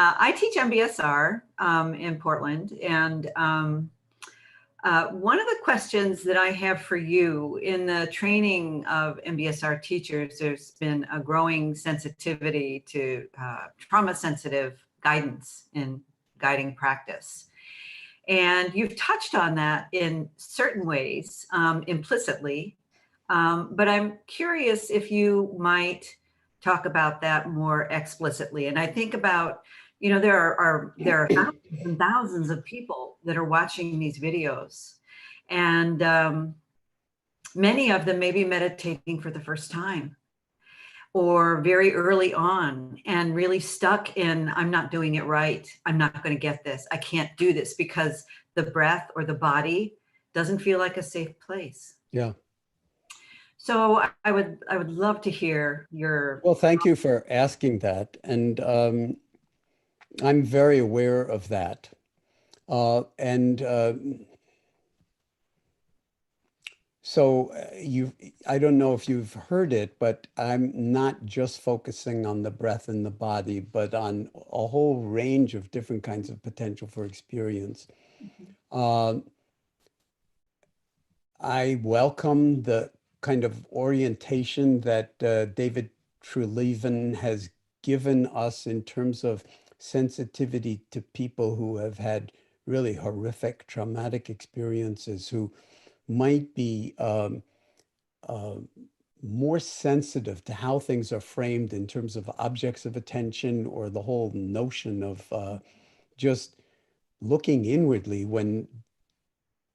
I teach MBSR in Portland, and one of the questions that I have for you in the training of MBSR teachers, there's been a growing sensitivity to trauma-sensitive guidance in guiding practice. And you've touched on that in certain ways, implicitly, but I'm curious if you might talk about that more explicitly. And I think about, there are thousands and thousands of people that are watching these videos, and many of them may be meditating for the first time or very early on and really stuck in, I'm not doing it right. I'm not going to get this. I can't do this because the breath or the body doesn't feel like a safe place. Yeah. So I would love to hear your. Well, thank you for asking that. And I'm very aware of that. So I don't know if you've heard it, but I'm not just focusing on the breath and the body, but on a whole range of different kinds of potential for experience. I welcome the kind of orientation that David Treleaven has given us in terms of sensitivity to people who have had really horrific traumatic experiences, who might be more sensitive to how things are framed in terms of objects of attention, or the whole notion of just looking inwardly when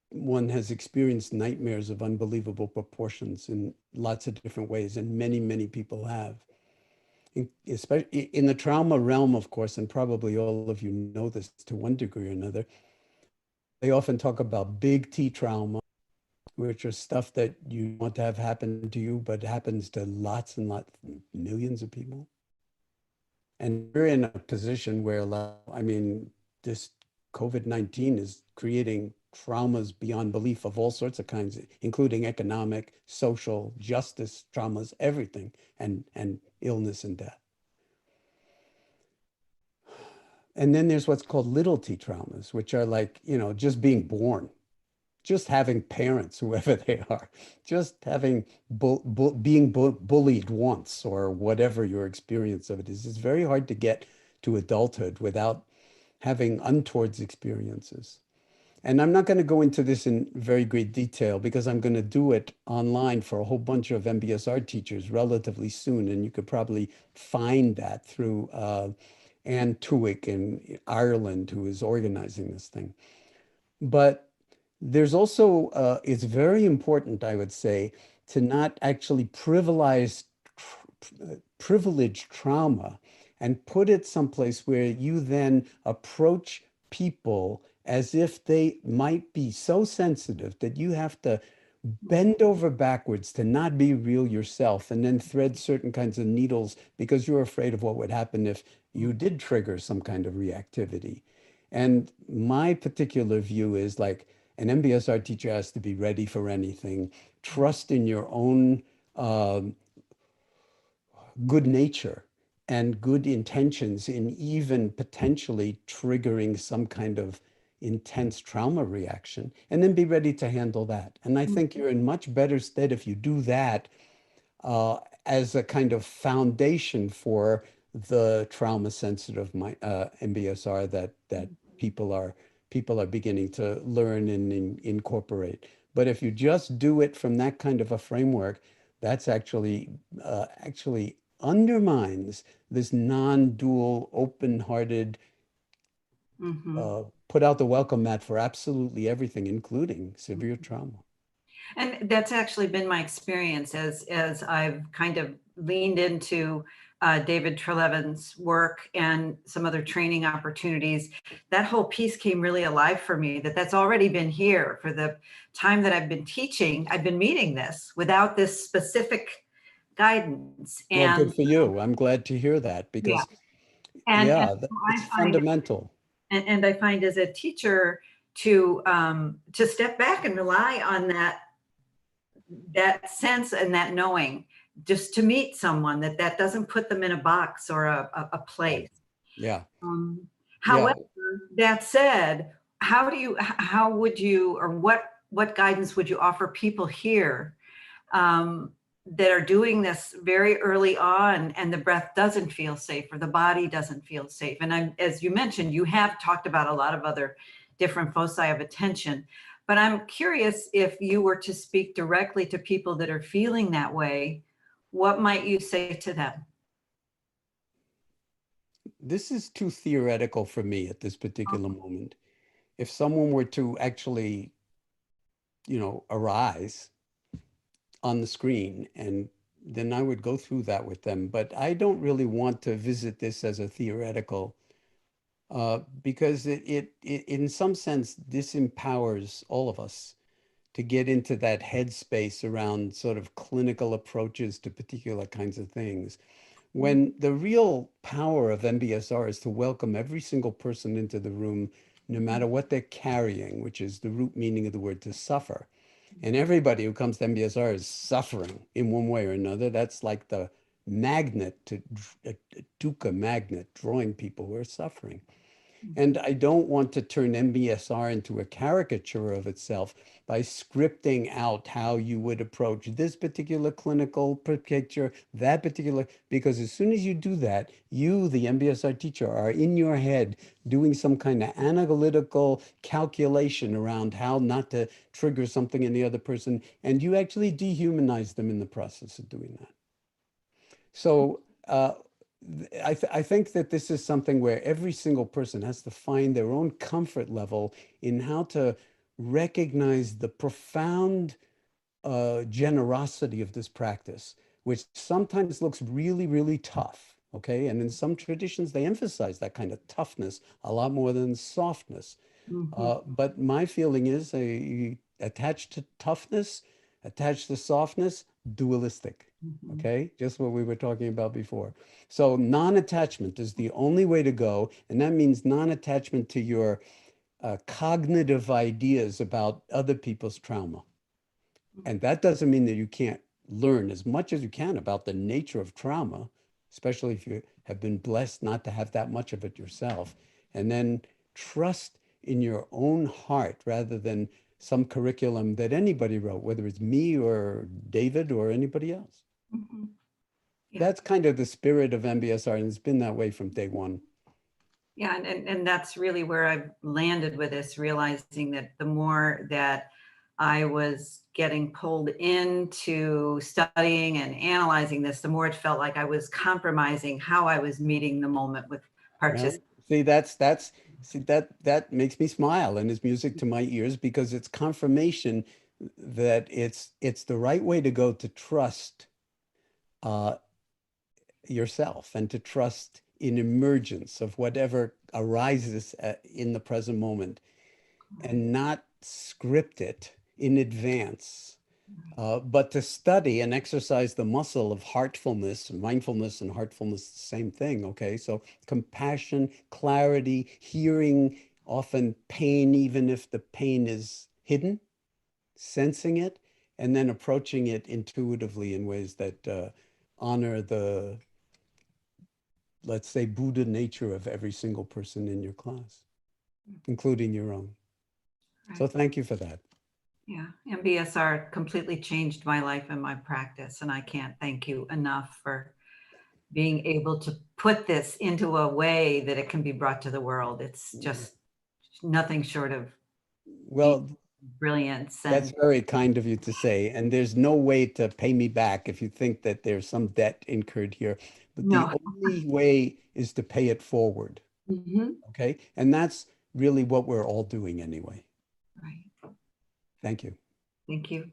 one has experienced nightmares of unbelievable proportions in lots of different ways, and many, many people have. Especially in the trauma realm, of course, and probably all of you know this to one degree or another, they often talk about big T trauma, which are stuff that you want to have happen to you, but happens to lots and lots, millions of people. And we're in a position where, I mean, this COVID-19 is creating traumas beyond belief of all sorts of kinds, including economic, social, justice traumas, everything, and illness and death. And then there's what's called little T traumas, which are like, just being born, just having parents, whoever they are, just having being bullied once, or whatever your experience of it is. It's very hard to get to adulthood without having untoward experiences. And I'm not going to go into this in very great detail, because I'm going to do it online for a whole bunch of MBSR teachers relatively soon. And you could probably find that through Anne Tuick in Ireland, who is organizing this thing. But there's also, it's very important, I would say, to not actually privilege trauma and put it someplace where you then approach people as if they might be so sensitive that you have to bend over backwards to not be real yourself, and then thread certain kinds of needles because you're afraid of what would happen if you did trigger some kind of reactivity. And my particular view is, like, an MBSR teacher has to be ready for anything, trust in your own good nature and good intentions in even potentially triggering some kind of intense trauma reaction, and then be ready to handle that. And I think you're in much better stead if you do that as a kind of foundation for the trauma sensitive MBSR that people are beginning to learn and incorporate. But if you just do it from that kind of a framework, that's actually undermines this non-dual, open-hearted, put out the welcome mat for absolutely everything, including severe trauma. And that's actually been my experience as I've kind of leaned into David Treleaven's work and some other training opportunities. That whole piece came really alive for me, that's already been here for the time that I've been teaching. I've been meeting this without this specific guidance. And well, good for you. I'm glad to hear that, because it's fundamental. And I find as a teacher to step back and rely on that sense and that knowing, just to meet someone that doesn't put them in a box or a place. Yeah. Um, Yeah. However, that said, how would you, or what guidance would you offer people here um, that are doing this very early on and the breath doesn't feel safe or the body doesn't feel safe? And as you mentioned, you have talked about a lot of other different foci of attention, but I'm curious, if you were to speak directly to people that are feeling that way, what might you say to them? This is too theoretical for me at this particular moment. If someone were to actually, arise on the screen, and then I would go through that with them. But I don't really want to visit this as a theoretical, because in some sense, disempowers all of us to get into that headspace around sort of clinical approaches to particular kinds of things. When the real power of MBSR is to welcome every single person into the room, no matter what they're carrying, which is the root meaning of the word to suffer. And everybody who comes to MBSR is suffering in one way or another. That's like the magnet to a dukkha magnet, drawing people who are suffering. And I don't want to turn MBSR into a caricature of itself by scripting out how you would approach this particular clinical picture, that particular, because as soon as you do that, you, the MBSR teacher, are in your head doing some kind of analytical calculation around how not to trigger something in the other person, and you actually dehumanize them in the process of doing that. So I think that this is something where every single person has to find their own comfort level in how to recognize the profound generosity of this practice, which sometimes looks really, really tough. Okay. And in some traditions, they emphasize that kind of toughness a lot more than softness. Mhm. But my feeling is attached to toughness, attached to softness, dualistic. Mhm. Okay, just what we were talking about before. So non-attachment is the only way to go, and that means non-attachment to your cognitive ideas about other people's trauma. And that doesn't mean that you can't learn as much as you can about the nature of trauma, especially if you have been blessed not to have that much of it yourself. And then trust in your own heart rather than some curriculum that anybody wrote, whether it's me or David or anybody else. Mhm. Yeah. That's kind of the spirit of MBSR, and it's been that way from day one. Yeah, and that's really where I've landed with this, realizing that the more that I was getting pulled into studying and analyzing this, the more it felt like I was compromising how I was meeting the moment with Well, participants. see, see that makes me smile and is music to my ears because it's confirmation that it's the right way to go to trust uh, yourself and to trust in emergence of whatever arises in the present moment and not script it in advance, but to study and exercise the muscle of heartfulness, mindfulness and heartfulness, the same thing. Okay. So compassion, clarity, hearing, often pain, even if the pain is hidden, sensing it, and then approaching it intuitively in ways that honor the, let's say, Buddha nature of every single person in your class, including your own. So Right. thank you for that. Yeah, MBSR completely changed my life and my practice, and I can't thank you enough for being able to put this into a way that it can be brought to the world. It's just nothing short of genius, Well, brilliance, that's and very kind of you to say. And there's no way to pay me back if you think that there's some debt incurred here. But the no. only way is to pay it forward. Mhm. Okay. And that's really what we're all doing anyway. Right. Thank you. Thank you.